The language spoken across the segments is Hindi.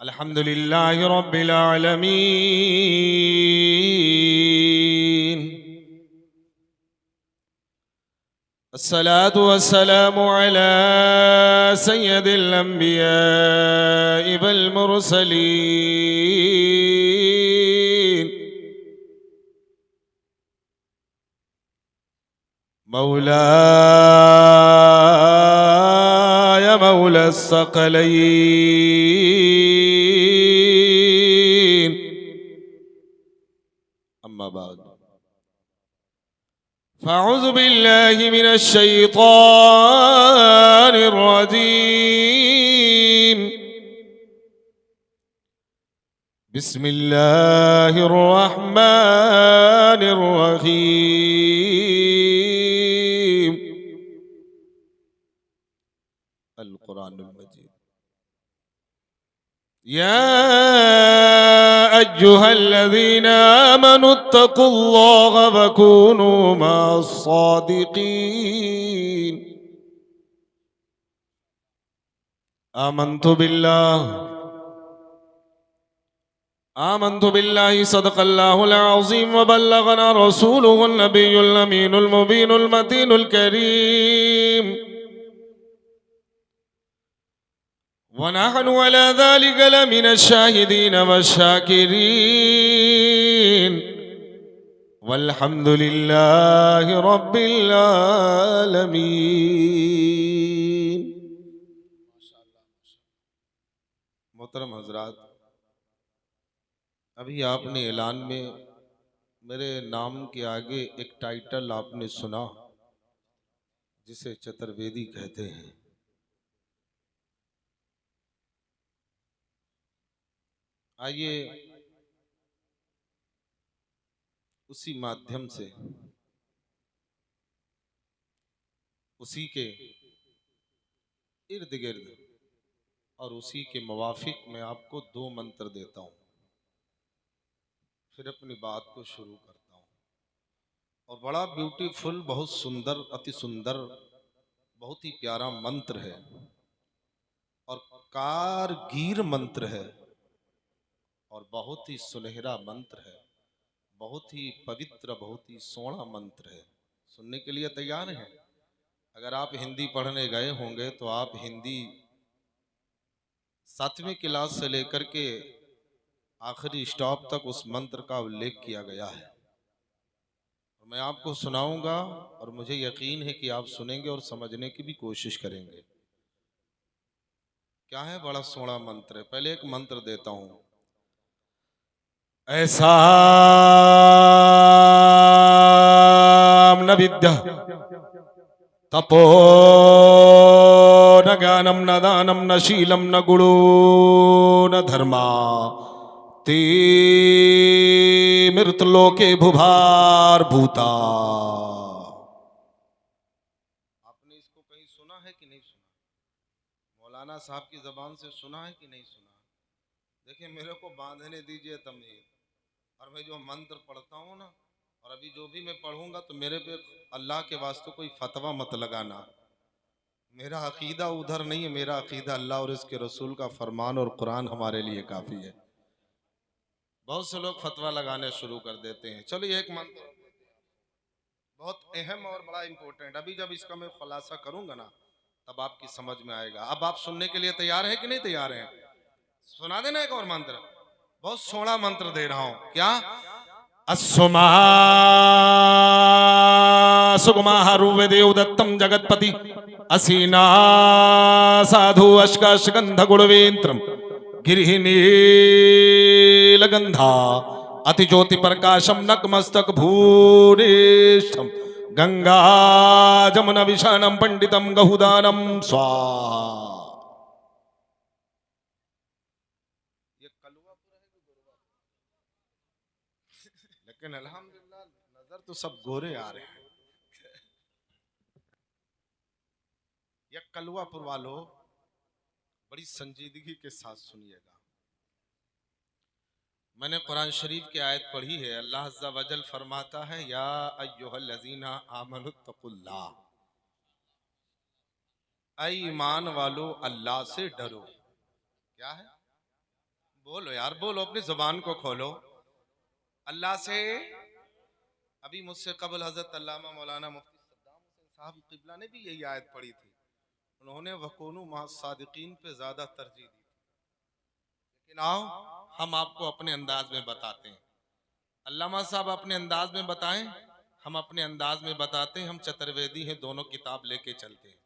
अल्हम्दुलिल्लाहि रब्बिल आलमीन। अस्सलातु वस्सलामु अला सय्यदिल अंबियाइ वल मुरसलीन मौलाया मौला सकलैन अम्मा बाद फ़अऊज़ु बिल्लाहि मिनश शैतानिर रजीम। बिस्मिल्लाहिर रहमानिर रहीम। अल कुरानुल मजीद। या अय्युहल्लज़ीना आमनुत्तकुल्लाह वकूनू मअस्सादिकीन। आमन्तु बिल्लाहि सदक़ल्लाहुल अज़ीम व बल्लगना रसूलुहुन नबियुल अमीनुल मुबीनुल मतीनुल करीम व नहनु अला ज़ालिका लमिनश शाहिदीन वश्शाकिरीन वल्हम्दुलिल्लाहि रब्बिल आलमीन। मोहतरम हज़रात, अभी आपने ऐलान में मेरे नाम के आगे एक टाइटल आपने सुना जिसे चतुर्वेदी कहते हैं। आइए उसी माध्यम से उसी के इर्द गिर्द और उसी के मुवाफिक मैं आपको दो मंत्र देता हूँ, फिर अपनी बात को शुरू करता हूँ। और बड़ा ब्यूटीफुल, बहुत सुंदर, अति सुंदर, बहुत ही प्यारा मंत्र है और कारगर मंत्र है और बहुत ही सुनहरा मंत्र है, बहुत ही पवित्र, बहुत ही सोहना मंत्र है। सुनने के लिए तैयार हैं? अगर आप हिंदी पढ़ने गए होंगे तो आप हिंदी 7वीं क्लास से लेकर के आखिरी स्टॉप तक उस मंत्र का उल्लेख किया गया है। मैं आपको सुनाऊंगा और मुझे यकीन है कि आप सुनेंगे और समझने की भी कोशिश करेंगे। क्या है? बड़ा सोहना मंत्र है। पहले एक मंत्र देता हूं। ऐसा न विद्या तपो न ज्ञानम न दानम न शीलम न गुणो न धर्मा ते मृतलोके भुभार भूता। आपने इसको कहीं सुना है कि नहीं सुना? मौलाना साहब की जबान से सुना है कि नहीं सुना? देखिए, मेरे को बांधने दीजिए तमीर, और मैं जो मंत्र पढ़ता हूँ ना, और अभी जो भी मैं पढ़ूंगा तो मेरे पे अल्लाह के वास्ते कोई फतवा मत लगाना। मेरा अकीदा उधर नहीं है, मेरा अकीदा अल्लाह और इसके रसूल का फरमान और कुरान हमारे लिए काफ़ी है। बहुत से लोग फतवा लगाने शुरू कर देते हैं। चलिए, एक मंत्र बहुत अहम और बड़ा इंपॉर्टेंट, अभी जब इसका मैं खुलासा करूंगा ना तब आपकी समझ में आएगा। अब आप सुनने के लिए तैयार हैं कि नहीं तैयार हैं? सुना देना एक और मंत्र, बहुत सोहना मंत्र दे रहा हूं। क्या? अस्सुमा सुगमा हरुवे देवदत्तम जगतपति असीना साधु अश्काशगंध गुणवेंत्रम गिरिनीलगंधा अति ज्योति प्रकाशम नकमस्तक भूरेशम गंगा जमुना विशानम पंडितम गहुदानम स्वाहा। ये कलुआ लेकिन अल्हम्दुलिल्लाह नजर तो सब गोरे आ रहे हैं। या कलुआपुर वालों, बड़ी संजीदगी के साथ सुनिएगा। मैंने कुरान शरीफ की आयत पढ़ी है। अल्लाह अज़्ज़ा वजल फरमाता है, या अय्युहल्लज़ीना आमनुत्तकुल्लाह, ऐ ईमान वालो अल्लाह से डरो। क्या है? बोलो यार, बोलो, अपनी जुबान को खोलो। अल्लाह से, अभी मुझसे कबल हजरत अल्लामा मौलाना मुफ्ती सद्दाम हुसैन साहब क़िबला ने भी यही आयत पढ़ी थी। उन्होंने वकूनु मअस-सादिकीन पे ज्यादा तरजीह दी थी। लेकिन आओ हम आपको अपने अंदाज में बताते हैं। अल्लामा साहब अपने अंदाज में बताएं, हम अपने अंदाज में बताते हैं। हम चतुर्वेदी हैं, दोनों किताब लेके चलते हैं।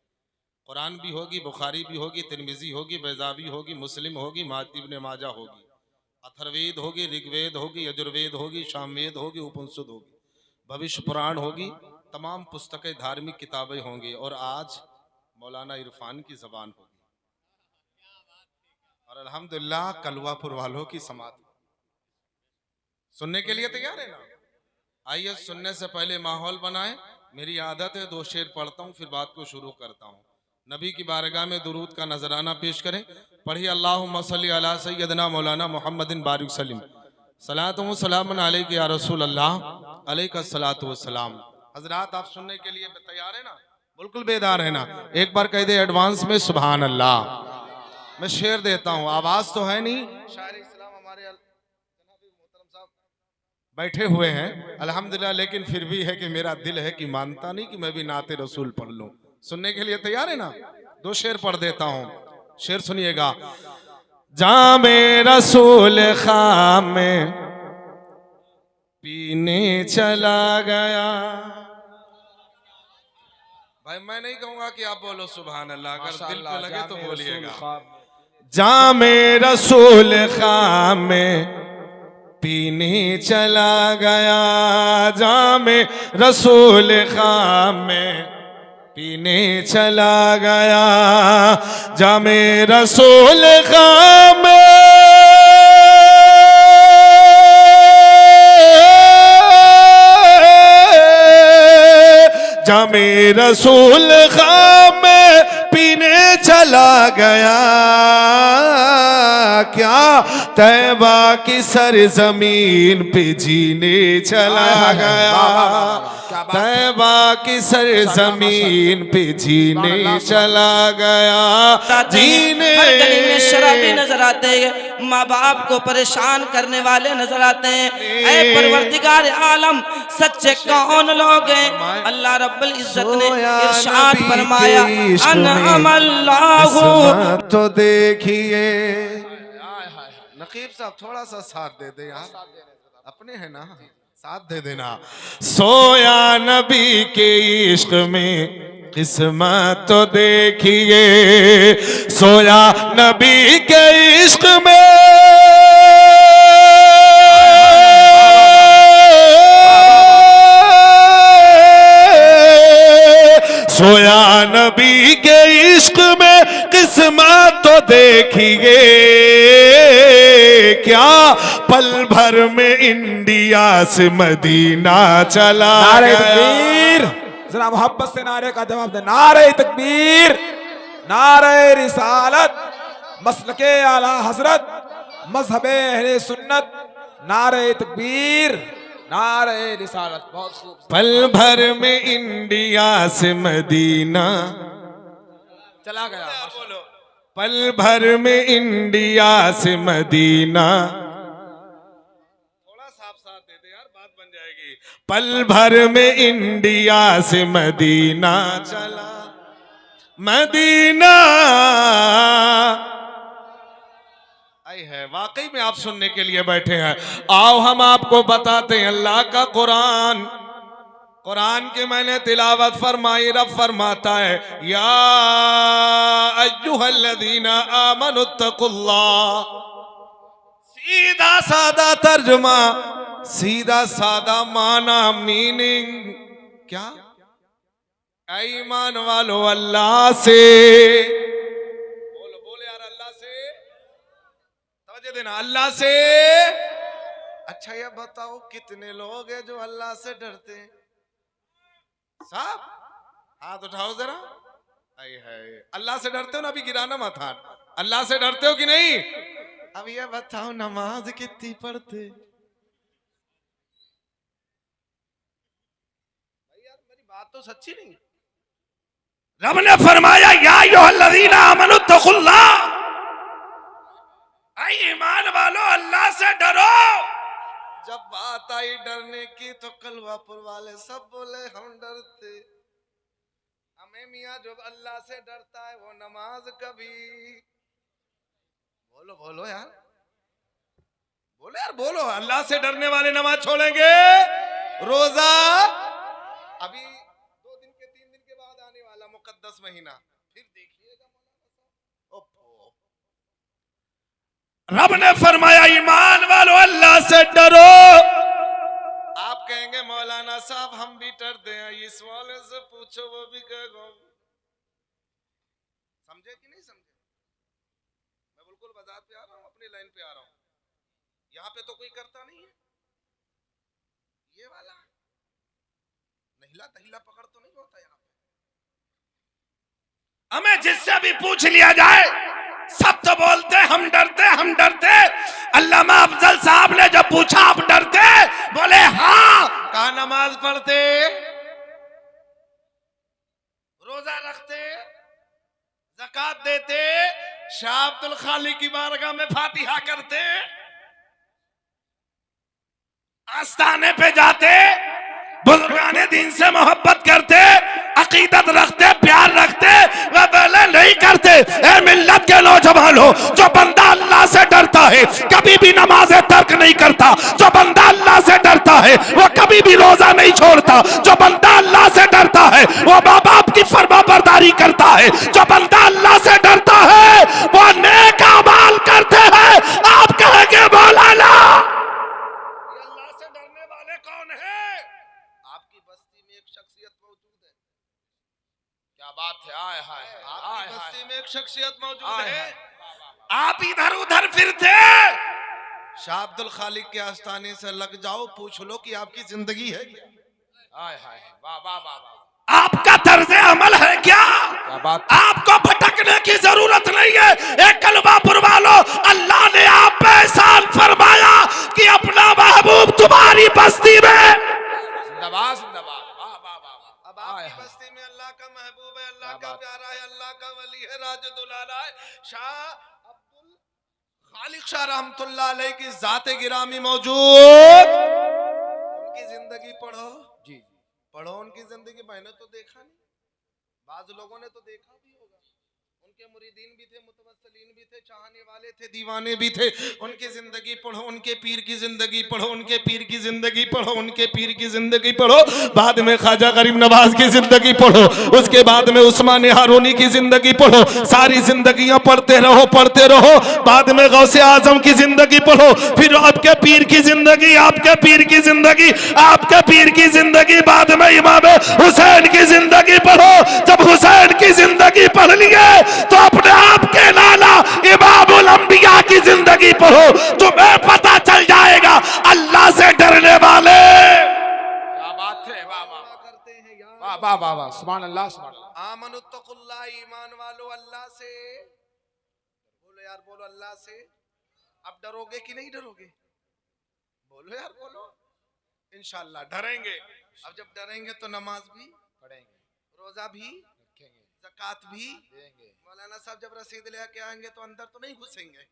कुरान भी होगी, बुखारी भी होगी, तिरमिजी होगी, बैजावी होगी, मुस्लिम होगी, इब्न माजा होगी, अथर्वेद होगी, ऋग्वेद होगी, यजुर्वेद होगी, सामवेद होगी, उपनिषद होगी, भविष्य पुराण होगी, तमाम पुस्तकें धार्मिक किताबें होंगी। और आज मौलाना इरफान की जबान होगी और अल्हम्दुलिल्लाह कलवापुर वालों की समात। सुनने के लिए तैयार है ना? आइए सुनने से पहले माहौल बनाएं। मेरी आदत है 2 शेर पढ़ता हूँ फिर बात को शुरू करता हूँ। नबी की बारगाह में दुरूद का नजराना पेश करें। पढ़िए अल्लाहुम्मा सल्ली अला सय्यदना मौलाना मुहम्मदिन बारिक सलीम सलातु व सलामुन अलैका या रसूल अल्लाह अलैका सलातु व सलाम। हजरात आप सुनने के लिए तैयार है ना? बिल्कुल बेदार है ना? एक बार कह दे एडवांस में सुभान अल्लाह। मैं शेर देता हूँ, आवाज तो है नहीं। शायर इस्लाम हमारे मोहतरम साहब बैठे हुए हैं अल्हम्दुलिल्लाह, लेकिन फिर भी है कि मेरा दिल है कि मानता नहीं कि मैं भी नाते रसूल पढ़ लूं। सुनने के लिए तैयार है ना? 2 शेर पढ़ देता हूं, शेर सुनिएगा। जामे रसूल खाम में पीने चला गया। भाई मैं नहीं कहूंगा कि आप बोलो सुभान अल्लाह, अगर दिल पे लगे तो बोलिएगा। जामे रसूल खाम में पीने चला गया, जामे रसूल खाम में पीने चला गया, जामे रसूल खाम में जामे रसूल खाम में पीने चला गया। क्या तैबा की सरजमीन पे जीने चला गया, तैबा की सरजमीन पे जीने चला गया। जीने हर गली में शराबी नजर आते हैं, माँ बाप को परेशान करने वाले नजर आते हैं। ऐ परवरदिगार आलम सच्चे कौन लोग हैं? अल्लाह रब्बुल इज्जत ने इरशाद फरमाया अनअमल्लाहु। तो देखिए नकीब साहब थोड़ा सा साथ दे दे यार, अपने है ना, साथ दे देना। सोया नबी के इश्क में किस्मत तो देखिए, सोया नबी के इश्क में सोया नबी के इश्क में किस्मत तो देखिए। क्या पल भर में इंडिया से मदीना चला तकबीर, जरा मोहब्बत से नारे का जवाब दे। नारे तकबीर, नारे रिसालत, मसलके आला हजरत, मजहबे अहले सुन्नत, नारे तकबीर, नारे रिसालत। बहुत खूब। पल भर में इंडिया से मदीना चला गया। पल भर में इंडिया से मदीना, थोड़ा साफ साथ दे दे यार, बात बन जाएगी। पल भर में इंडिया से मदीना चला, मदीना आई है। वाकई में आप सुनने के लिए बैठे हैं। आओ हम आपको बताते हैं अल्लाह का कुरान। कुरान की मैंने तिलावत फरमाई, रब फरमाता है या अय्युहल्लज़ीना आमनुत्तकुल्लाह। सीधा सादा तर्जुमा, सीधा सादा माना, मीनिंग क्या? ईमान वालो अल्लाह से बोलो, बोले यार अल्लाह से, तवज्जो देना, अल्लाह से। अच्छा ये बताओ कितने लोग हैं जो अल्लाह से डरते हैं? साहब हाथ उठाओ जरा। है अल्लाह से डरते हो ना? अभी गिराना मत हाथ। अल्लाह से डरते हो कि नहीं? अब ये बताओ नमाज कितनी पढ़ते? यार मेरी बात तो सच्ची नहीं। रब ने फरमाया या अय्युहल्लज़ीना आमनुत्तकुल्लाह, ऐ ईमान वालो से डरो। जब बात आई डरने की तो कलवापुर वाले सब बोले हम डरते। हमें मियाँ जो अल्लाह से डरता है वो नमाज कभी, बोलो बोलो यार, बोलो यार बोलो, अल्लाह से डरने वाले नमाज छोड़ेंगे, रोजा अभी 2 दिन के 3 दिन के बाद आने वाला मुकद्दस महीना, फिर देखिएगा। रब ने फरमाया ईमान वालों अल्लाह से डरो। आप कहेंगे मौलाना साहब हम भी डरते हैं, इस वाले से पूछो वो भी कहेगा। समझे कि नहीं समझे? मैं बिल्कुल बाजार पे आ रहा हूँ, अपनी लाइन पे आ रहा हूँ, यहाँ पे तो कोई करता नहीं है। ये वाला नहिला तहिला पकड़ तो नहीं होता यहाँ पे। हमें जिससे भी पूछ लिया जाए सब तो बोलते हम डरते हम डरते। अल्लामा अफजल साहब ने जब पूछा आप डरते, बोले हाँ। कहा नमाज पढ़ते, रोजा रखते, ज़कात देते, शाह अब्दुल खालिक की बारगाह में फातिहा करते, आस्थाने पे जाते, बुजुर्गाने दीन से मोहब्बत करते, अकीदत रखते, प्यार रखते, वह बोले नहीं करते। ए मिल्लत के नौजवानों, जो बंदा अल्लाह से डरता है कभी भी नमाज़ें तर्क नहीं करता। जो बंदा अल्लाह से डरता है वो कभी भी रोजा नहीं छोड़ता। जो बंदा अल्लाह से डरता है वो माँ बाप की फरमाबरदारी करता है। जो बंदा अल्लाह से डरता है वो नेक अमाल करते हैं। आप कहेंगे मौलाना अल्लाह से डरने वाले कौन है? आपकी बस्ती में एक शख्सियत मौजूद है। क्या बात है, आय हाय, आपकी बस्ती में एक शख्सियत मौजूद है। आप इधर उधर फिरते, शाह अब्दुल खालिक के आस्थाने से लग जाओ, पूछ लो कि आपकी जिंदगी है क्या? आय हाय, वाह वाह वाह वाह, आपका तर्ज अमल है क्या? क्या बात। आपको भटकने की जरूरत नहीं है। एक कलमापुर वालों, अल्लाह ने आप पे एहसान फरमाया कि अपना महबूब तुम्हारी बस्ती में। जिंदाबाद जिंदाबाद, वाह वाह वाह। अब आपकी बस्ती में अल्लाह का महबूब है, अल्लाह का प्यारा है, अल्लाह का वली है, राजुल आला है, शाह अब्दुल खालिक शाह रहमतुल्लाह अलैह की जाते गिरामी मौजूद। उनकी जिंदगी पढ़ो जी, पढ़ो उनकी जिंदगी। मैंने तो देखा नहीं, बाज लोगों ने तो देखा भी होगा। उनके मुरीदीन भी थे, मुतवस्सिलीन भी थे, चाहने वाले थे, दीवाने भी थे। उनकी जिंदगी पढ़ो, उनके पीर की जिंदगी पढ़ो, उनके पीर की जिंदगी पढ़ो, उनके पीर की जिंदगी पढ़ो। बाद में ख्वाजा गरीब नवाज की जिंदगी पढ़ो, उसके बाद में उस्मान हारूनी की जिंदगी पढ़ो। सारी जिंदगियां पढ़ते रहो पढ़ते रहो। बाद में गौसे आजम की जिंदगी पढ़ो, फिर आपके पीर की जिंदगी, आपके पीर की जिंदगी, आपके पीर की जिंदगी। बाद में इमाम हुसैन की जिंदगी पढ़ो। जब हुसैन की जिंदगी पढ़ लिए तो अपने आप के लाला इमामुल अंबिया की जिंदगी पढ़ो, तुम्हें पता चल जाएगा अल्लाह से डरने वाले। क्या बात है, वाह वाह करते हैं यार, वाह वाह वाह वाह, सुभान अल्लाह सुभान अल्लाह। आमनुत्तकुल्लाह, ईमान वालो अल्लाह से बोलो यार, बोलो अल्लाह से। अब डरोगे कि नहीं डरोगे? बोलो यार बोलो। इंशाअल्लाह डरेंगे। अब जब डरेंगे तो नमाज भी पढ़ेंगे, रोजा भी रखेंगे, ज़कात भी देंगे। मौलाना साहब जब रसीद लेके आएंगे तो अंदर तो नहीं घुसेंगे।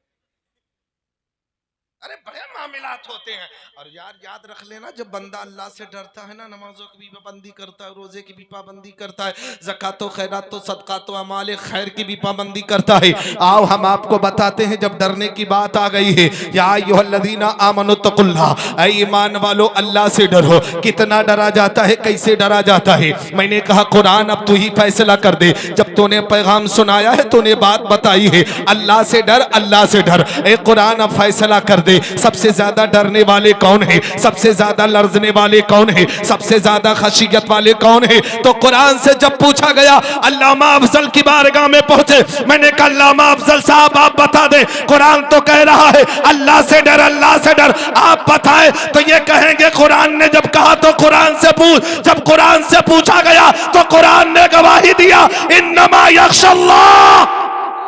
अरे बड़े मामलात होते हैं। और यार याद रख लेना, जब बंदा अल्लाह से डरता है ना, नमाजों की भी पाबंदी करता है, रोजे की भी पाबंदी करता है, ज़कात खैरात सदक़ात अमाल खैर की भी पाबंदी करता है। आओ हम आपको बताते हैं, जब डरने की बात आ गई है, या अय्युहल्लज़ीना आमनुत्तकुल्लाह, ऐ ईमान वालो अल्लाह से डरो। कितना डरा जाता है, कैसे डरा जाता है? मैंने कहा कुरान अब तू ही फैसला कर दे। जब तूने पैगाम सुनाया है, तूने बात बताई है, अल्लाह से डर, अल्लाह से डर। ए कुरान अब फैसला कर दे, सबसे ज्यादा डरने वाले कौन है, सबसे ज्यादा लर्जने वाले कौन है, सबसे ज्यादा खशियत वाले कौन है? तो कुरान से जब पूछा गया, अल्लामा अफजल की बारगाह में पहुंचे। मैंने कहा अल्लामा अफजल साहब आप बता दें, कुरान तो कह रहा है अल्लाह से डर, अल्लाह से डर, आप बताएं। तो ये कहेंगे कुरान ने जब कहा तो कुरान से पूछ। जब कुरान से पूछा गया तो कुरान ने गवाही दिया, इन्नमा यख्शल्लाह।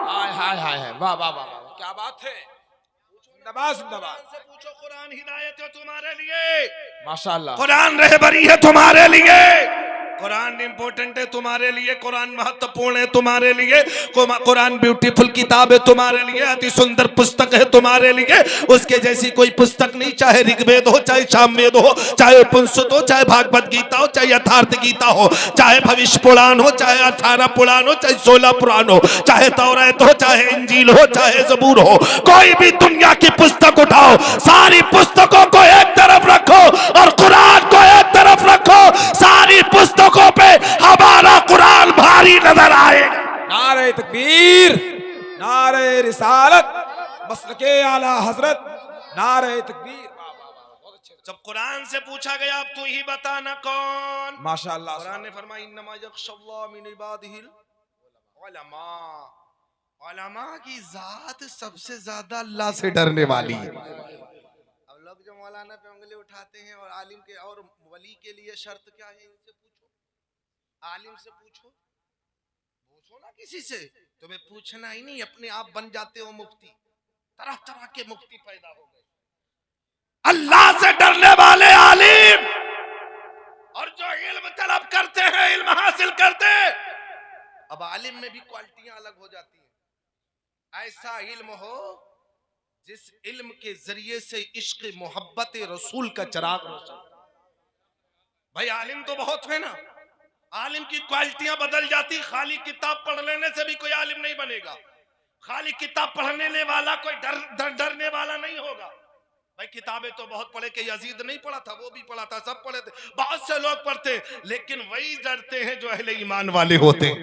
हाय हाय हाय, वाह वाह वाह, क्या बात है। जिंदाबाद जिंदाबाद से पूछो, कुरान हिदायत है तुम्हारे लिए, माशाअल्लाह, कुरान रहबरी है तुम्हारे लिए। कुरान इंपॉर्टेंट है तुम्हारे लिए, कुरान महत्वपूर्ण है तुम्हारे लिए, कुरान ब्यूटीफुल किताब है तुम्हारे लिए, अति सुंदर पुस्तक है तुम्हारे लिए। उसके जैसी कोई पुस्तक नहीं, चाहे ऋग्वेद हो, चाहे सामवेद हो, चाहे उपनिषद हो, चाहे भागवत गीता हो, चाहे यथार्थ गीता हो, चाहे भविष्य पुराण हो, चाहे 18 पुराण हो, चाहे 16 पुराण हो, चाहे तौरात हो, चाहे इंजील हो, चाहे ज़बूर हो, कोई भी दुनिया की पुस्तक उठाओ, सारी पुस्तकों को एक तरफ रखो और कुरान को एक तरफ रखो, सारी पुस्तकों पे हमारा कुरान भारी नजर आएगा। नारे तकबीर, नारे रिसालत, मसलके आला हजरत, नारे तकबीर। बहुत अच्छे। जब कुरान से पूछा गया अब तू ही बताना कौन, माशाअल्लाह। कुरान ने फरमाया इन्नमा यख्शल्लाह मिन इबादिहिल उलमा, उलमा की जात सबसे ज्यादा अल्लाह से डरने वाली है। अब लोग जो मौलाना पे उंगली उठाते हैं और आलिम के और वली के लिए शर्त क्या है, इनसे पूछो, आलिम से पूछो, पूछो ना किसी से, तुम्हें पूछना ही नहीं, अपने आप बन जाते हो मुफ्ती। तरह तरह के मुफ्ती पैदा हो गए। अल्लाह से डरने वाले आलिम और जो इल्म तलब करते हैं, इल्म हासिल करते हैं। अब आलिम में भी क्वालिटियां अलग हो जाती हैं। ऐसा इल्म हो जिस इल्म के जरिए से इश्क मोहब्बत रसूल का चिराग रोशन। भाई आलिम तो बहुत है ना, आलिम की क्वालिटियां बदल जाती। खाली किताब पढ़ लेने से भी कोई आलिम नहीं बनेगा। खाली किताब पढ़ने वाला कोई डरने वाला नहीं होगा। भाई किताबें तो बहुत पढ़े, कि यजीद नहीं पढ़ा था, वो भी पढ़ा था, सब पढ़े थे, बहुत से लोग पढ़ते, लेकिन वही डरते हैं जो अहले ईमान वाले होते हैं,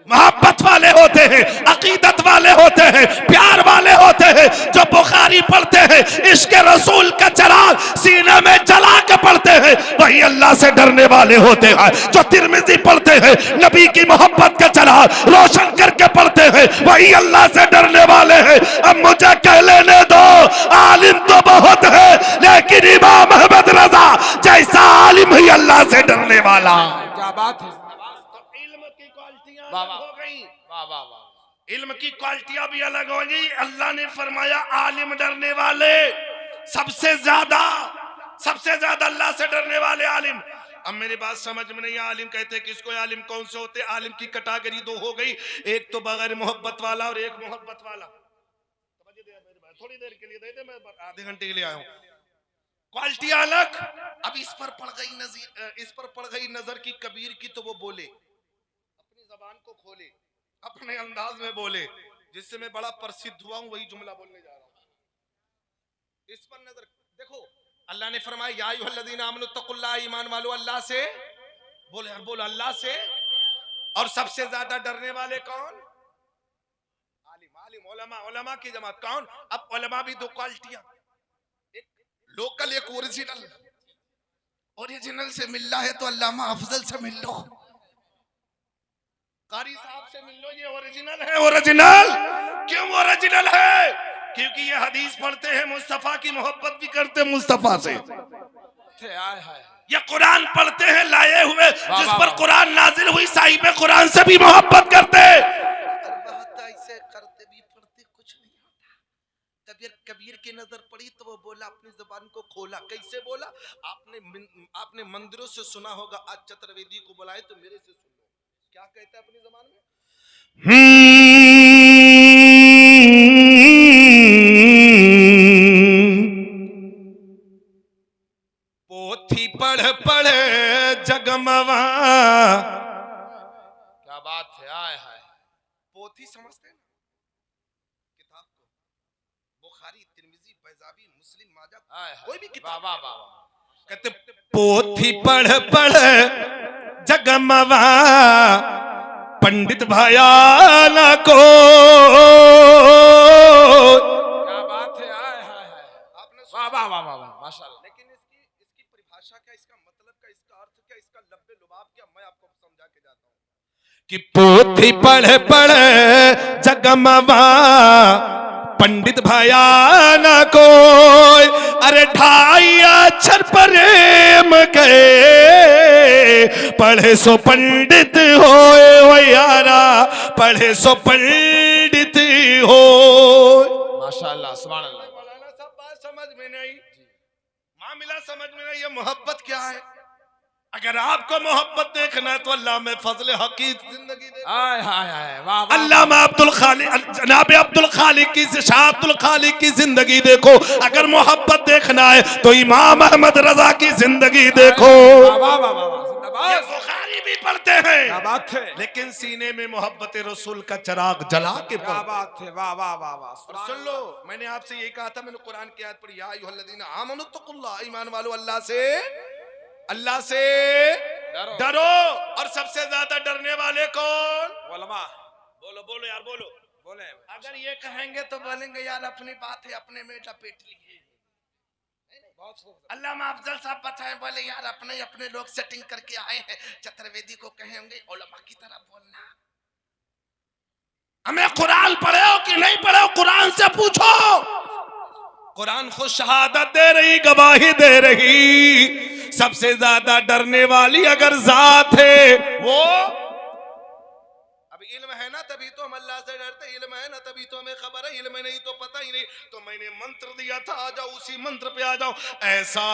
मोहब्बत वाले होते हैं, अकीदत वाले होते हैं, प्यार वाले होते हैं, जो बुखारी पढ़ते हैं, इश्क रसूल का चिराग सीने में जला के पढ़ते हैं, वही अल्लाह से डरने वाले होते हैं। जो तिरमिज़ी पढ़ते हैं, नबी की मोहब्बत का चिराग रोशन करके पढ़ते हैं, वही अल्लाह से डरने वाले हैं। अब मुझे कह लेने दो, आलिम तो बहुत है, लेकिन इमाम अहमद रजा जैसा आलिम ही अल्लाह से डरने वाला। क्या बात है। इल्म की क्वालिटियां हो गई, इल्म की क्वालिटियां भी अलग हो गई। अल्लाह ने फरमाया आलिम डरने वाले सबसे ज्यादा अल्लाह से डरने वाले आलिम। अब मेरी बात समझ में नहीं, आलिम कहते हैं किसको, आलिम कौन से होते? आलिम की कैटेगरी दो हो गई, एक तो बगैर मोहब्बत वाला और एक मोहब्बत वाला। थोड़ी देर के लिए दे दे, मैं आधे घंटे के लिए आया हूं। क्वालिटी अलग। अब इस पर पड़ गई नजर की कबीर की, तो वो बोले, अपनी जबान को खोले, अपने अंदाज में बोले, जिससे मैं बड़ा प्रसिद्ध हुआ हूं, वही जुमला बोलने जा रहा हूं। इस पर नजर देखो, अल्लाह ने फरमाया या अय्युहल्लज़ीना आमनु तक़ुल्लाह, ईमान वालो अल्लाह से बोलो अल्लाह से। और सबसे ज्यादा डरने वाले कौन? आलिम, उलमा की जमात। कौन? अब उलमा भी दो क्वालिटियां, एक लोकल, एक ओरिजिनल। ओरिजिनल से मिलना है तो अल्लामा अफजल से मिल लो, कारी साहब से मिल लो, ये ओरिजिनल है। ओरिजिनल क्यों ओरिजिनल है? क्योंकि ये हदीस पढ़ते हैं, मुस्तफा की मोहब्बत भी करते हैं मुस्तफा से। ये कुरान पढ़ते हैं लाए हुए, जिस पर कुरान नाजिल हुई, साहिब कुरान से भी मोहब्बत करते हैं। ऐसे करते भी पढ़ते कुछ नहीं होता। कबीर की नजर पड़ी तो वो बोला, अपनी जुबान को खोला। कैसे बोला? आपने मंदिरों से सुना होगा, आज चतुर्वेदी को बुलाए तो मेरे से सुन लो। क्या कहता है अपनी जुबान में? पोथी पढ़ पढ़ जगमवा। क्या बात है। आए हाय, पोथी समझते हैं किताब को, बुखारी, तिरमिज़ी, बैज़ावी, मुस्लिम, माजा, कोई भी किताब। कहते पोथी पढ़ पढ़ जगमवा, पंडित भाया ना को। क्या बात है। आए हाय, आपने वाह माशाल्लाह। लेकिन इसकी परिभाषा क्या, इसका मतलब क्या, इसका अर्थ क्या, इसका लब्बे लुबाब क्या, मैं आपको समझा के जाता हूँ। कि पोथी पढ़ पढ़ जगमवा, पंडित भाया ना कोई। अरे ढाई अक्षर प्रेम गए, पढ़े सो पंडित होए, वो यारा पढ़े सो पंडित हो। माशाअल्लाह, सुभान अल्लाह। मौलाना साहब बात समझ में नहीं, मामला समझ में नहीं। ये मोहब्बत क्या है? अगर आपको मोहब्बत देखना है तो अल्लाह में फजल हकीक जिंदगी दे। हाय हाय हाय वाह वाह अल्लामा अब्दुल खालिक, जनाब अब्दुल खालिक की, शाह अब्दुल खालिक की जिंदगी देखो। अगर मोहब्बत देखना है तो इमाम अहमद रजा की जिंदगी देखो। वाह वाह वाह वाह ये जिंदाबाद बुखारी भी पढ़ते हैं, क्या बात है लेकिन सीने में मोहब्बत रसूल का चिराग जला के क्या पढ़ते। बात है वाह वाह वाह वाह और सुन लो, मैंने आपसे यही कहा था, मैंने कुरान की आयत पढ़ी, या अय्युहल्लज़ीना आमनु तक़ुल्लाह, ईमान वालो अल्लाह से डरो। और सबसे ज्यादा डरने वाले कौन? उलमा बोलो बोलो यार बोलो। बोले अगर ये कहेंगे तो बोलेंगे यार अपनी बात है अपने में लपेट लिए। अल्लामा अफजल साहब बताएं, बोले यार अपने अपने लोग सेटिंग करके आए हैं। चतुर्वेदी को कहेंगे उलमा की तरह बोलना। हमें कुरान पढ़े हो कि नहीं पढ़े हो, कुरान से पूछो। कुरान खुद शहादत दे रही, गवाही दे रही। सबसे ज्यादा डरने वाली अगर जात है वो, अब इल्म है ना तभी तो हम अल्लाह से डरते, इल्म है ना तभी तो हमें खबर है, इल्म नहीं तो पता ही नहीं। तो मैंने मंत्र दिया था, आ जाओ उसी मंत्र पे आ जाओ। ऐसा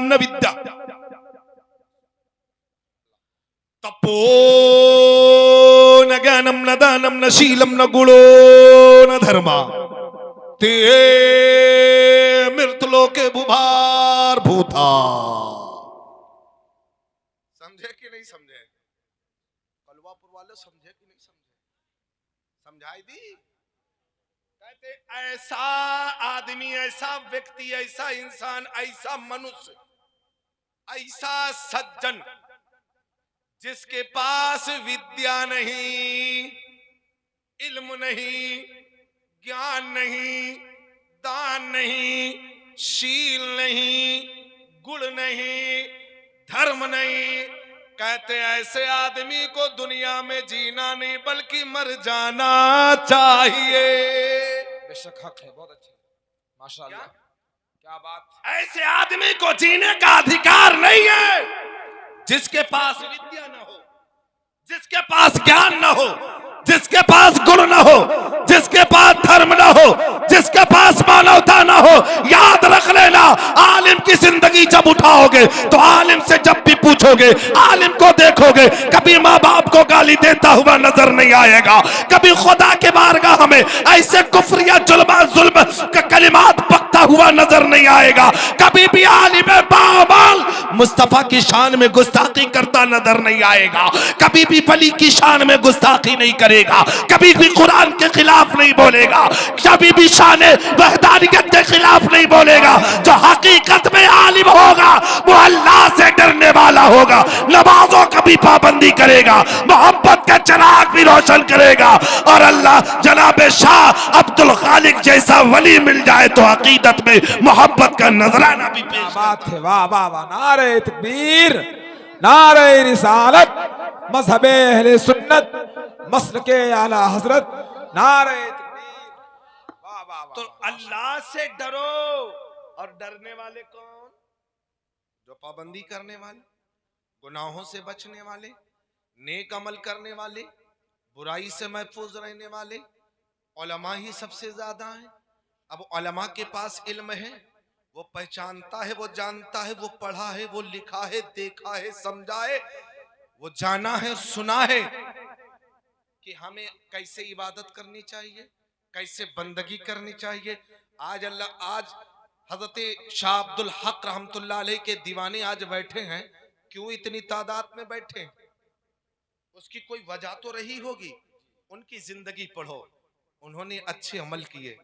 न विद्या तपो न ज्ञानम न दानम न शीलम न गुणो न धर्मा ते मृतलोके बुभार भूता। समझे कि नहीं समझे? कलवापुर वाले समझे कि नहीं समझे? समझाई दी? कहते ऐसा आदमी, ऐसा व्यक्ति, ऐसा इंसान, ऐसा मनुष्य, ऐसा सज्जन जिसके पास विद्या नहीं, इल्म नहीं, ज्ञान नहीं, दान नहीं, शील नहीं, गुण नहीं, धर्म नहीं, कहते ऐसे आदमी को दुनिया में जीना नहीं बल्कि मर जाना चाहिए। बेशक हक है, बहुत अच्छे माशाअल्लाह क्या बात। ऐसे आदमी को जीने का अधिकार नहीं है जिसके पास विद्या न हो, जिसके पास ज्ञान न हो, जिसके पास गुण न हो, जिसके पास धर्म न हो, जिसके पास मानवता न हो। याद रख लेना, आलिम की जिंदगी जब उठाओगे तो आलिम से जब भी पूछोगे, आलिम को देखोगे, कभी माँ बाप को गाली देता हुआ नजर नहीं आएगा, कभी खुदा के बारगाह में ऐसे कुफ्रिया जुल्म का कलिमात बकता हुआ नजर नहीं आएगा, कभी भी आलिम बामाल मुस्तफा की शान में गुस्ताखी करता नजर नहीं आएगा, कभी भी वली की शान में गुस्ताखी नहीं करेगा, कभी भी कुरान के खिलाफ नहीं बोलेगा, कभी भी शान वहदानियत के खिलाफ नहीं बोलेगा। जो हकीकत में आलिम होगा वो अल्लाह से डरने वाला होगा, नमाजों का भी पाबंदी करेगा, मोहब्बत का चिराग भी रोशन करेगा। और अल्लाह जनाब शाह अब्दुल खालिक जैसा वली मिल जाए तो अकीदत में मोहब्बत का नजराना भी पेश। क्या बात है वाह वाह वाह। नारे तकबीर, नारे रिसालत, मजहबे अहले सुन्नत, मसलके आला हजरत, नारे तकबीर, वाह वाह वाह। तो अल्लाह से डरो। और डरने वाले कौन? जो पाबंदी करने वाले, गुनाहों से बचने वाले, नेक अमल करने वाले, बुराई से महफूज रहने वाले। उलमा ही सबसे ज्यादा है। अब उलमा के पास इल्म है, वो पहचानता है, वो जानता है, वो पढ़ा है, वो लिखा है, देखा है, समझा है, वो जाना है, सुना है कि हमें कैसे इबादत करनी चाहिए, कैसे बंदगी करनी चाहिए। आज हजरत शाह अब्दुल हक रहमतुल्लाह अलैह के दीवाने आज बैठे हैं। क्यों इतनी तादाद में बैठे हैं? उसकी कोई वजह तो रही होगी। उनकी जिंदगी पढ़ो, उन्होंने अच्छे अमल किए,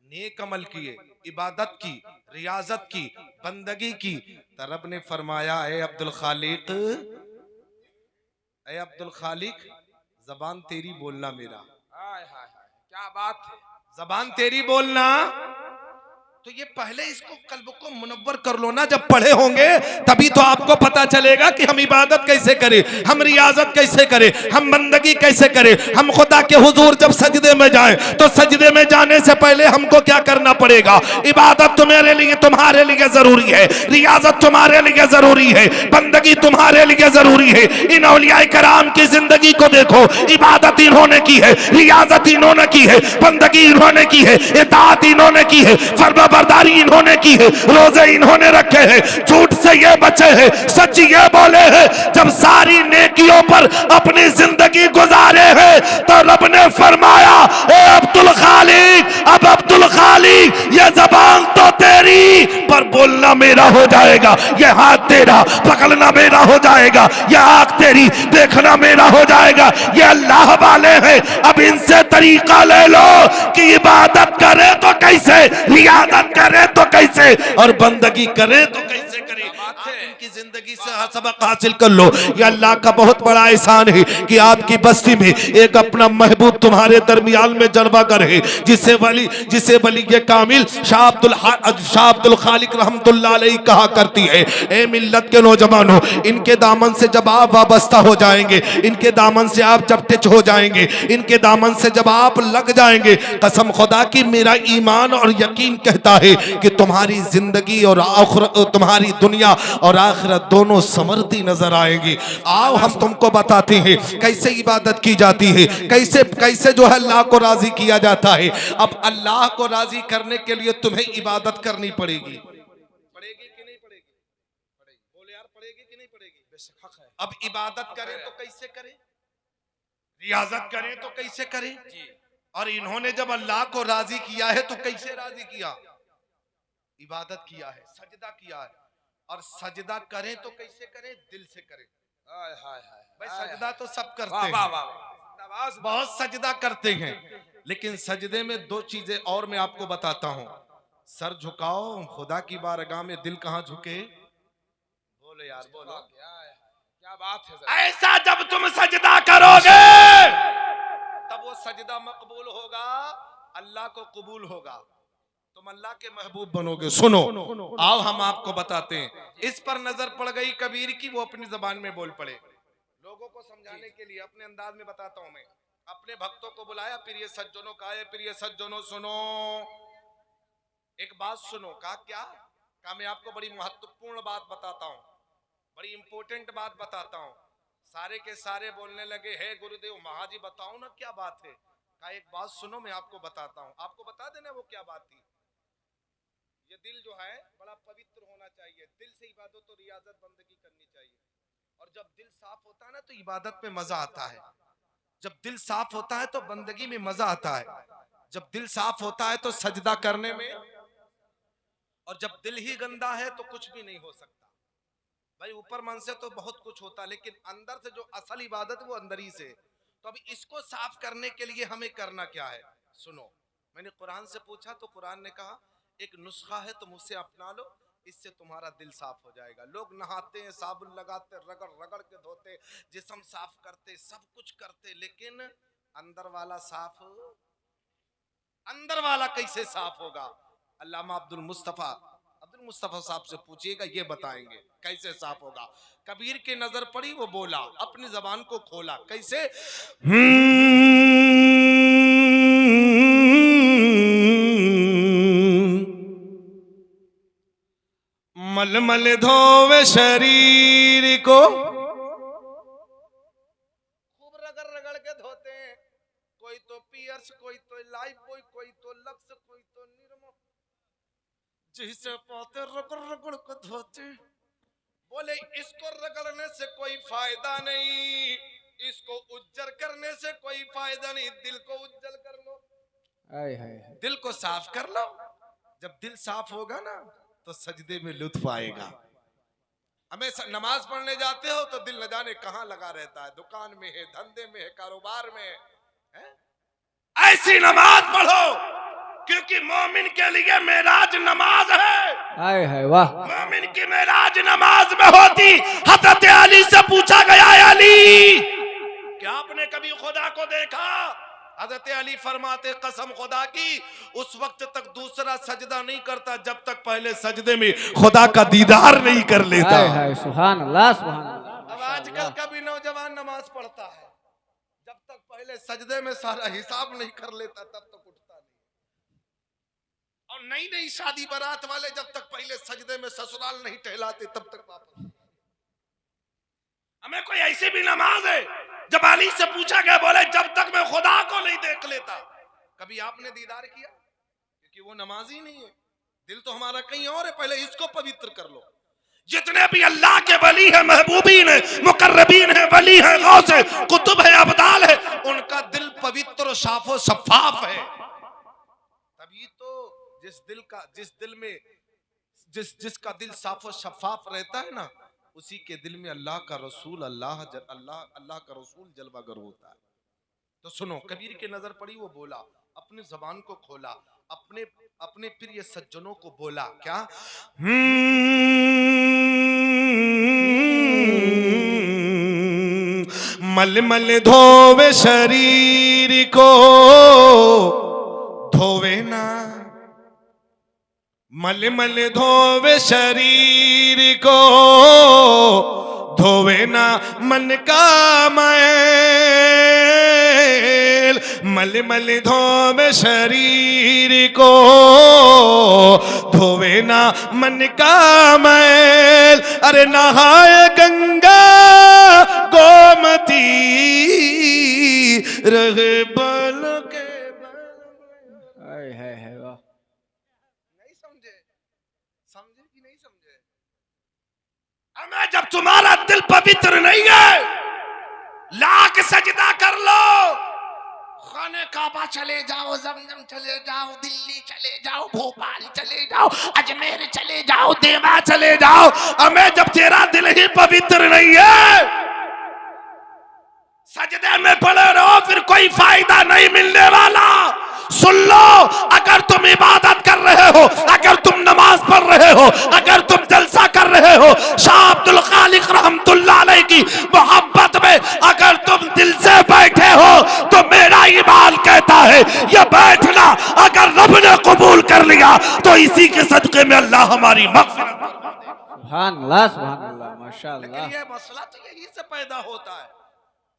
नेक अमल किए, इबादत की, रियाजत की, बंदगी की। रब ने फरमाया, ए अब्दुल खालिक, ए अब्दुल खालिक, जबान तेरी बोलना मेरा। हाय हाय हाय क्या बात है। जबान तेरी बोलना। तो ये पहले इसको कल्ब को मुनव्वर कर लो ना। जब पढ़े होंगे तभी तो आपको पता चलेगा कि हम इबादत कैसे करें, हम रियाजत कैसे करें, हम बंदगी कैसे करें। हम खुदा के हुजूर जब सजदे में जाएं तो सजदे में जाने से पहले हमको क्या करना पड़ेगा? इबादत तो मेरे लिए, तुम्हारे लिए जरूरी है, रियाजत तुम्हारे लिए जरूरी है, बंदगी तुम्हारे लिए जरूरी है। इन औलिया कराम की जिंदगी को देखो, इबादत इन्होंने की है, रियाजत इन्होंने की है, बंदगी इन्होंने की है, इताअत इन्होंने की है, फर्मा बरदारी इन्होंने की है, रोजे इन्होंने रखे हैं, झूठ से ये बचे हैं, सच ये बोले हैं। जब सारी नेकियों पर अपनी जिंदगी गुजारे हैं तो रब ने फरमाया, ए अब्दुल खालिक, अब अब्दुल खालिक ये जबान तो तेरी पर बोलना मेरा हो जाएगा, ये हाथ तेरा पकड़ना मेरा हो जाएगा, ये आंख तेरी देखना मेरा हो जाएगा। ये अल्लाह वाले हैं, अब इनसे तरीका ले लो कि इबादत करे तो कैसे, रियादत करे तो कैसे, और बंदगी करे तो कैसे करे। इनकी जिंदगी से सबक हासिल कर लो। ये अल्लाह का बहुत बड़ा एहसान है कि आपकी बस्ती में एक अपना महबूब तुम्हारे दरमियान में जलवा करे, जिसे वली ये कामिल शाह अब्दुल खालिक रहमतुल्लाह अलैह कहा करती है, ए मिल्लत के नौजवानों, इनके दामन से जब आप वाबस्ता हो जाएंगे, इनके दामन से आप जब टच हो जाएंगे, इनके दामन से जब आप लग जाएंगे, कसम खुदा की मेरा ईमान और यकीन कहता है कि तुम्हारी जिंदगी और तुम्हारी दुनिया और आखिरत दोनों समृद्धि नजर आएगी। आओ हम तुमको बताते हैं कैसे इबादत की जाती है, कैसे जो है अल्लाह को राजी किया जाता है। अब अल्लाह को राजी करने के लिए तुम्हें इबादत करनी पड़ेगी, पड़ेगी कि नहीं पड़ेगी? पड़ेगी। बोले यार, पड़ेगी कि नहीं पड़ेगी? बेशक हक है। अब इबादत करें तो कैसे करें, रियाजत करें तो कैसे करें? और इन्होंने जब अल्लाह को राजी किया है तो कैसे राजी किया? इबादत किया है, सजदा किया है, और सजदा करें तो कैसे करें? दिल से करें। भाई सजदा तो सब करते हैं, बहुत सजदा करते हैं, लेकिन सजदे में दो चीजें और मैं आपको बताता हूं। सर झुकाओ खुदा की बारगाह में, दिल कहां झुके? बोलो यार, बोलो क्या बात है। ऐसा जब तुम सजदा करोगे तब वो सजदा मकबूल होगा, अल्लाह को कबूल होगा, तुम अल्लाह के महबूब बनोगे। सुनो, आओ हम आपको बताते हैं। इस पर नजर पड़ गई कबीर की, वो अपनी जबान में बोल पड़े। लोगों को समझाने के लिए अपने अंदाज में बताता हूं मैं। अपने भक्तों को बुलाया, प्रिय सज्जनों, कहा प्रिय सज्जनों सुनो, एक बात सुनो। कहा क्या? कहा मैं आपको बड़ी महत्वपूर्ण बात बताता हूं, बड़ी इंपॉर्टेंट बात बताता हूं। सारे के सारे बोलने लगे, हे गुरुदेव महाजी बताओ ना क्या बात है। कहा एक बात सुनो, मैं आपको बताता हूं। आपको बता देना वो क्या बात थी। ये दिल जो है बड़ा पवित्र होना चाहिए, दिल से इबादत और रियाजत बंदगी करनी चाहिए। और जब दिल साफ होता है ना तो इबादत में मजा आता है, जब दिल साफ होता है तो बंदगी में मजा आता है, जब दिल साफ होता है तो सजदा करने में, और जब दिल ही गंदा है तो कुछ भी नहीं हो सकता। भाई ऊपर मन से तो बहुत कुछ होता, लेकिन अंदर से जो असल इबादत है वो अंदर ही से। तो अब इसको साफ करने के लिए हमें करना क्या है? सुनो, मैंने कुरान से पूछा तो कुरान ने कहा एक नुस्खा है, तुम उससे अपना लो, इससे तुम्हारा दिल साफ हो जाएगा। लोग नहाते हैं, साबुन लगाते, रगड़ रगड़ के धोते, जिस्म साफ करते, सब कुछ करते, लेकिन अंदर वाला साफ, अंदर वाला कैसे साफ होगा? अल्लामा अब्दुल मुस्तफा साहब से पूछिएगा, ये बताएंगे कैसे साफ होगा। कबीर की नजर पड़ी, वो बोला, अपनी जबान को खोला, कैसे? मलमल धोवे शरीर को, खूब रगड़ रगड़ के धोते हैं। कोई तो पियर्स, कोई तो लाइफ बॉय, कोई तो लक्स, कोई तो निर्मो, जिसे पाते रगड़ रगड़ को धोते। बोले इसको रगड़ने से कोई फायदा नहीं, इसको उज्जर करने से कोई फायदा नहीं, दिल को उज्जर कर लो, दिल को साफ कर लो। जब दिल साफ होगा ना तो सजदे में लुत्फ आएगा। हमें नमाज पढ़ने जाते हो तो दिल न जाने कहां लगा रहता है, दुकान में है, धंधे में है, कारोबार में है। ऐसी नमाज पढ़ो क्योंकि मोमिन के लिए मेराज नमाज है। वाह, मोमिन की मेराज नमाज में होती। हजरत अली से पूछा गया, अली क्या आपने कभी खुदा को देखा? हजरत अली फरमाते, कसम खुदा की उस वक्त तक दूसरा सजदा नहीं करता जब तक पहले सजदे में खुदा का दीदार नहीं कर लेता। सुभान अल्लाह, सुभान अल्लाह। अब आजकल का भी नौजवान नमाज पढ़ता है, जब तक पहले सजदे में सारा हिसाब नहीं कर लेता तब तक उठता नहीं। और नई नई शादी बारात वाले जब तक पहले सजदे में ससुराल नहीं टहलाते तब तक वापस। हमें कोई ऐसी भी नमाज है, जब अली से पूछा गया, बोले जब तक मैं खुदा को नहीं देख लेता। कभी आपने दीदार किया? क्योंकि वो नमाज ही नहीं है। दिल तो हमारा कहीं और है, पहले इसको पवित्र कर लो। जितने भी अल्लाह के वली हैं, महबूबीन है, मुकर्रबीन है, वली है, गौस है, कुतुब है, अब्दाल है, उनका दिल पवित्र और साफो शफाफ है। तभी तो जिसका दिल साफो शफाफ रहता है ना, उसी के दिल में अल्लाह का रसूल अल्लाह का रसूल जलवागर होता है। तो सुनो, कबीर की नजर पड़ी, वो बोला, अपनी जबान को खोला, अपने प्रिय सज्जनों को बोला, क्या मल मल धोवे शरीर को धोवे ना, मल मल धोवे शरीर को धोवे ना मन का मैल, मल मल धोवे शरीर को धोवे ना मन का मैल। अरे नहाए गंगा गोमती रहे बल के है वाह। नहीं समझे कि नहीं समझे? हमें जब तुम्हारा दिल पवित्र नहीं है, लाख सजदा कर लो, खाने काबा चले जाओ, जमजम चले जाओ, दिल्ली चले जाओ, भोपाल चले जाओ, अजमेर चले जाओ, देवा चले जाओ, हमें जब तेरा दिल ही पवित्र नहीं है, सजदे में पड़े रहो, फिर कोई फायदा नहीं मिलने वाला। सुन लो, अगर तुम इबादत कर रहे हो, अगर तुम नमाज पढ़ रहे हो, अगर तुम जलसा कर रहे हो, शाह अब्दुल खालिक रहमतुल्लाह अलैह की मोहब्बत में अगर तुम दिल से बैठे हो, तो मेरा ईमान कहता है ये बैठना अगर रब ने कबूल कर लिया तो इसी के सदके में अल्लाह हमारी मग़फ़िरत। सुभान अल्लाह माशाअल्लाह। लेकिन ये मसला तो यहीं से पैदा होता है,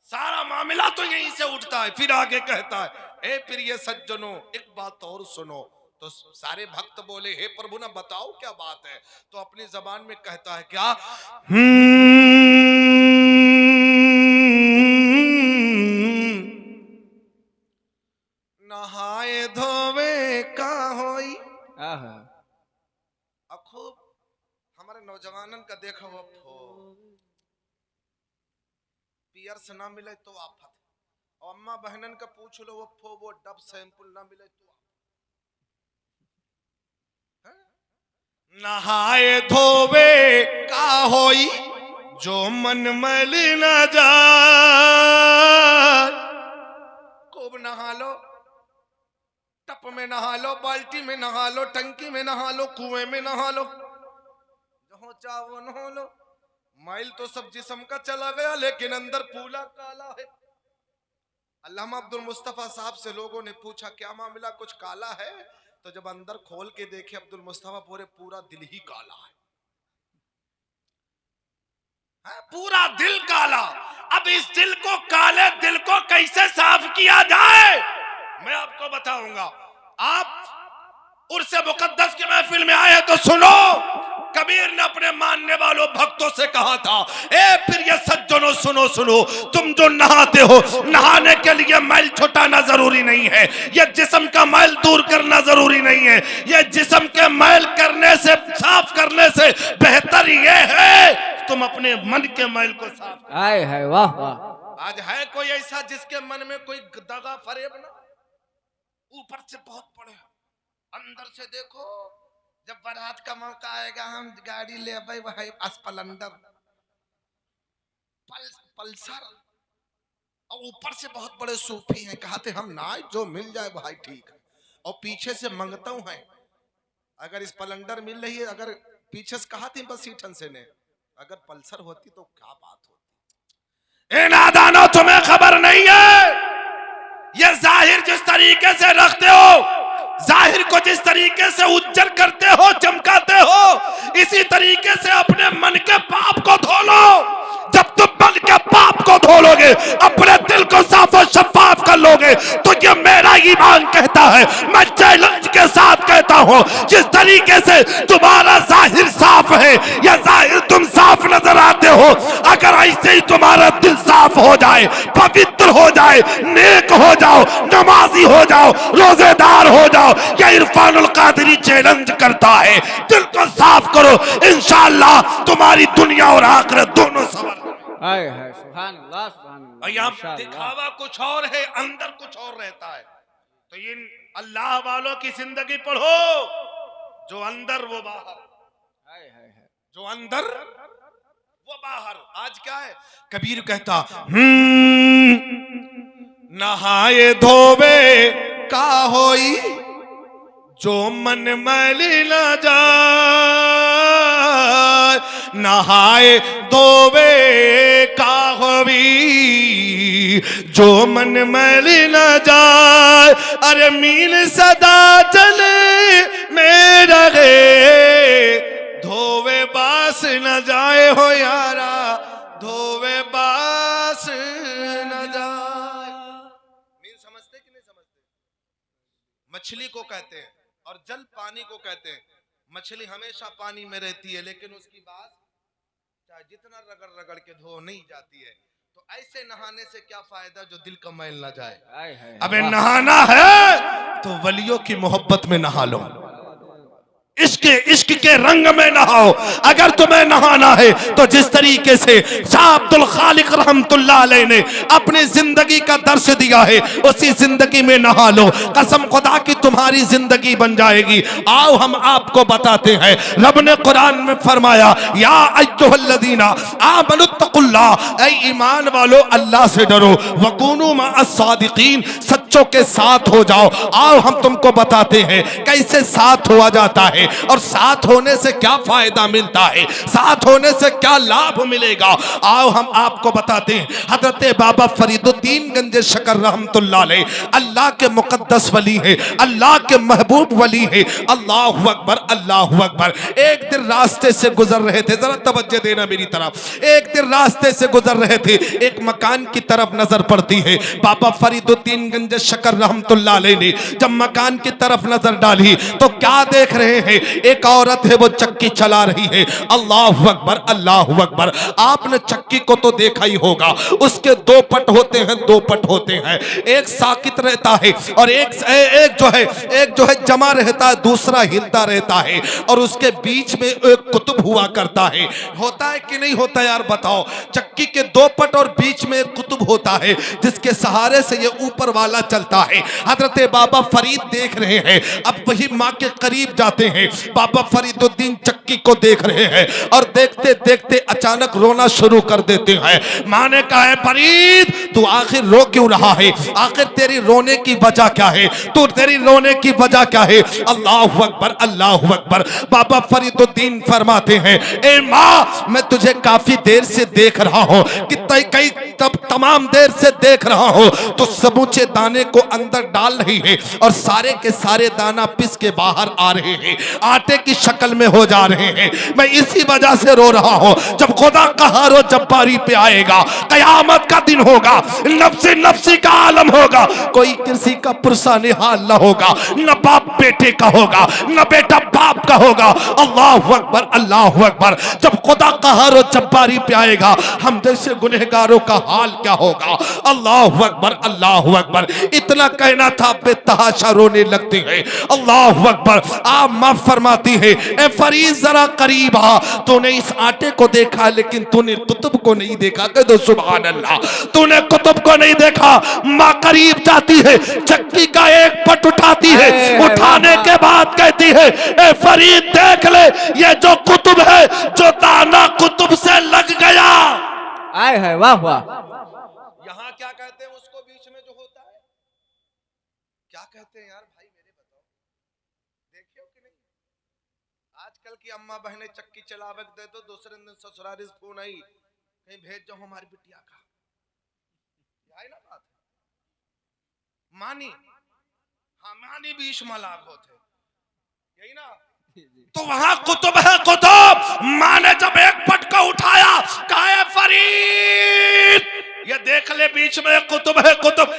सारा मामला तो यहीं से उठता है। फिर आगे कहता है, ए प्रिय सज्जनों, एक बात और सुनो। तो सारे भक्त बोले, हे प्रभु ना बताओ क्या बात है। तो अपनी जबान में कहता है, क्या नहाए धोवे का होई। अब खूब हमारे नौजवानन का देखा हुआ, पियर से ना मिले तो आफत, और अम्मा बहनन का पूछ लो, वो डब सैंपल ना मिले तो नहाए धोवे का होई जो मन मल न जाए। खूब नहा लो, टप में नहा लो, बाल्टी में नहा लो, टंकी में नहा लो, कुएं में नहा लो, जहां चाहो नहा लो। मैल तो सब जिस्म का चला गया, लेकिन अंदर पूरा काला है। अल्लामा अब्दुल मुस्तफा साहब से लोगों ने पूछा, क्या मामला, कुछ काला है? तो जब अंदर खोल के देखे अब्दुल मुस्तफा, पूरा दिल ही काला है, पूरा दिल काला। अब इस दिल को, काले दिल को कैसे साफ किया जाए, मैं आपको बताऊंगा। आप उर्से मुकद्दस की महफिल में आए तो सुनो, कबीर ने अपने मानने वालों भक्तों से कहा था, ए प्रिय सज्जनों सुनो सुनो, तुम जो नहाते हो, नहाने के लिए मैल छुटाना जरूरी नहीं है, ये जिस्म का मैल दूर करना जरूरी नहीं है। ये जिस्म के मैल करने से, साफ करने से बेहतर ये है तुम अपने मन के मैल को साफ। आए है वाह वाह। आज है कोई ऐसा जिसके मन में कोई दगा फरेब ना? ऊपर से बहुत बड़े, अंदर से देखो। जब बारात का मौका आएगा, हम गाड़ी ले भाई स्प्लेंडर, पल्सर, और ऊपर से बहुत बड़े सूफी हैं, कहते हम ना जो मिल जाए भाई ठीक है, और पीछे से मंगता हूं है। अगर स्प्लेंडर मिल रही है, अगर पीछे से कहा थी बस सीठन से ने, अगर पल्सर होती तो क्या बात होती। ए नादानो, तुम्हें खबर नहीं है, ये जाहिर जिस तरीके से रखते हो, जाहिर को जिस तरीके से उज्जर करते हो, चमकाते हो, इसी तरीके से अपने मन के पाप को धो लो। जब तुम मन के पाप को धो लोगे, अपने दिल को साफ और शफाफ कर लोगे, तो ये मेरा ईमान कहता है, मैं चैलेंज के साथ कहता हो जिस तरीके से तुम्हारा जाहिर साफ है या जाहिर तुम साफ नजर आते हो, अगर ऐसे ही तुम्हारा दिल साफ हो जाए, पवित्र हो जाए, नेक हो जाओ, नमाजी हो जाओ, रोजेदार हो जाओ, या इरफानुल कादरी चैलेंज करता है, दिल को साफ करो, इंशाअल्लाह तुम्हारी दुनिया और आखिरत दोनों सवर। हाय हाय सुभान अल्लाह सुभान और अल्लाह यहाँ माशाअल्लाह। दिखावा कुछ और है, अंदर कुछ और रहता है। तो इन अल्लाह वालों की जिंदगी पढ़ो, जो अंदर वो बाहर, हाय हाय हाय। जो अंदर वो बाहर। आज क्या है, कबीर कहता नहाए धोवे का होई जो मन मैली न जाए, नहाए धोवे का होवी जो मन मैली न जाए, अरे मीन सदा जले में रहे धोवे बास न जाए हो यारा, धोवे बास न जाए। मीन समझते कि नहीं समझते? मछली को कहते हैं और जल पानी को कहते हैं। मछली हमेशा पानी में रहती है, लेकिन उसकी बात चाहे जितना रगड़ रगड़ के धो नहीं जाती है। तो ऐसे नहाने से क्या फायदा जो दिल का मैल ना जाए। हाय हाय। अबे नहाना है तो वलियों की मोहब्बत में नहा लो, इश्क के रंग में नहाओ। अगर तुम्हें नहाना है तो जिस तरीके से शाह अब्दुल खालिक रहमतुल्लाह अलैह ने अपनी जिंदगी का दर्श दिया है, उसी जिंदगी में नहा लो, कसम खुदा की तुम्हारी जिंदगी बन जाएगी। आओ हम आपको बताते हैं, रब ने कुरान में फरमाया या अय्युहल्लज़ीना आमनुत्तकुल्लाह, ऐ ईमान वालो अल्लाह से डरो, वकूनू मअस-सादिकीन, सच्चों के साथ हो जाओ। आओ हम तुमको बताते हैं कैसे साथ हुआ जाता है और साथ होने से क्या फायदा मिलता है, साथ होने से क्या लाभ मिलेगा। आओ हम आपको बताते हैं। हजरत बाबा फरीदुद्दीन गंज शकर रहमतुल्लाह अलैह अल्लाह के मुकद्दस वली है, अल्लाह के महबूब वली है। अल्लाहु अकबर अल्लाहु अकबर। एक दिन रास्ते से गुजर रहे थे, जरा तवज्जो देना मेरी तरफ। एक दिन रास्ते से गुजर रहे थे, एक मकान की तरफ नजर पड़ती है। बाबा फरीदुद्दीन गंज शकर रहमतुल्लाह अलैह ने जब मकान की तरफ नजर डाली तो क्या देख रहे हैं, एक औरत है वो चक्की चला रही है। अल्लाहु अकबर अल्लाहु अकबर। आपने चक्की को तो देखा ही होगा, उसके दो पट होते हैं, दो पट होते हैं, एक साकित रहता है और एक जो है जमा रहता है, दूसरा हिलता रहता है, और उसके बीच में एक कुतुब हुआ करता है। होता है कि नहीं होता यार बताओ? चक्की के दो पट और बीच में एक कुतुब होता है जिसके सहारे से ये ऊपर वाला चलता है। हजरत बाबा फरीद देख रहे हैं, अब वही माँ के करीब जाते हैं। बाबा फरीदुद्दीन चक्की को देख रहे हैं और देखते देखते अचानक रोना शुरू कर देते हैं। माँ ने कहा है फरीद तू आखिर रो क्यों रहा है, आखिर तेरी रोने की वजह क्या है, तेरी रोने की वजह क्या है? अल्लाहु अकबर अल्लाहु अकबर। बाबा फरीदुद्दीन फरमाते हैं, ए माँ मैं तुझे काफी देर से देख रहा हूँ, कई तमाम देर से देख रहा हूँ, तो समूचे दाने को अंदर डाल रही है और सारे के सारे दाना पिस के बाहर आ रहे हैं, आटे की शक्ल में हो जा रहे हैं। मैं इसी वजह से रो रहा हूं। जब खुदा कहर और जब्बारी पे आएगा, कयामत का दिन होगा, नफ्सी नफ्सी का आलम होगा, कोई किसी का पुरसा निहाल न होगा, न बाप बेटे का होगा, न बेटा बाप का होगा। अल्लाहु अकबर अल्लाहु अकबर। जब खुदा कहर और जब्बारी पे आएगा, हम जैसे गुनहगारों का हाल क्या होगा? अल्लाहु अकबर अल्लाहु अकबर। इतना कहना था, बेतहाशा रोने लगते हैं। अल्लाहु अकबर। आप माफ फरमाती है, ए फरीद जरा करीब आ, तूने इस आटे को देखा लेकिन तूने कुतुब को नहीं देखा। कह दो सुभान अल्लाह। तूने कुतुब को नहीं देखा। माँ करीब जाती है, चक्की का एक पट उठाती है, उठाने के बाद कहती है, ए फरीद देख ले, ये जो कुतुब है, जो दाना कुतुब से लग गया। आए है वाह वाह। यहाँ क्या कहते हैं उसको बीच में जो होता है, क्या कहते हैं यार भाई मेरे बताओ, देखियो कि नहीं? आजकल की अम्मा बहनें चक्की चलावक दे दो, दूसरे दिन ससुराल फोन आई, कहीं भेज जाओ हमारी बिटिया का। यही ना बात है। मानी, हाँ मानी भी इस्मालाग होते, यही ना? तो वहां कुतुब है, कुतुब। माँ ने जब एक पट को उठाया, कहा फरीद ये देख ले बीच में कुतुब है, कुतुब।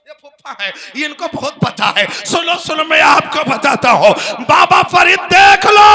ये फुफ्फा है, ये इनको बहुत पता है। सुनो सुनो, मैं आपको बताता हूँ। बाबा फरीद देख लो,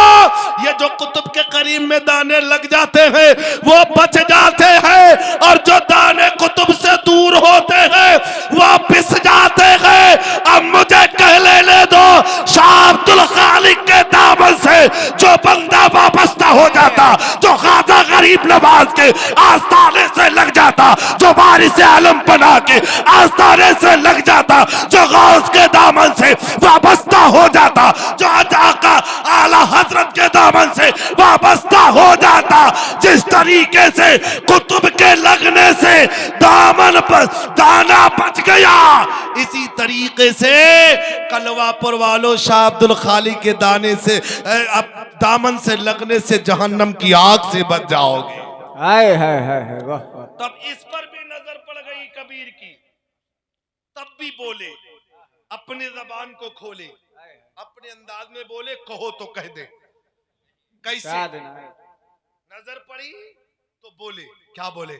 ये जो कुतुब के करीब में दाने लग जाते हैं वो बच जाते हैं, और जो दाने कुतुब से दूर होते हैं वो पिस जाते हैं। अब मुझे कह लेने दो, शाह अब्दुल खालिक के दामन से जो बंदा वाबस्ता हो जाता, जो खाजा गरीब नवाज के आस्थाने से लग जाता, जो वारिस आलम बना के आस्थाने से लग जाता, जो गौस के दामन से वाबस्ता हो जाता, जो आका आला हजरत के दामन से वाबस्ता हो जाता, जिस तरीके से कुतुब के लगने से दामन पर दाना बच गया, इसी तरीके से कलवापुर वालों शाह अब्दुल खाली के दाने से अब दामन से लगने से जहन्नम की आग से बच जाओगे। हाय हाय हाय हाय, वाह वाह। तब इस पर भी नजर पड़ गई कबीर की, तब भी बोले, अपनी जबान को खोले, अपने अंदाज में बोले, कहो तो कह दे। कैसे? नजर पड़ी तो बोले, क्या बोले?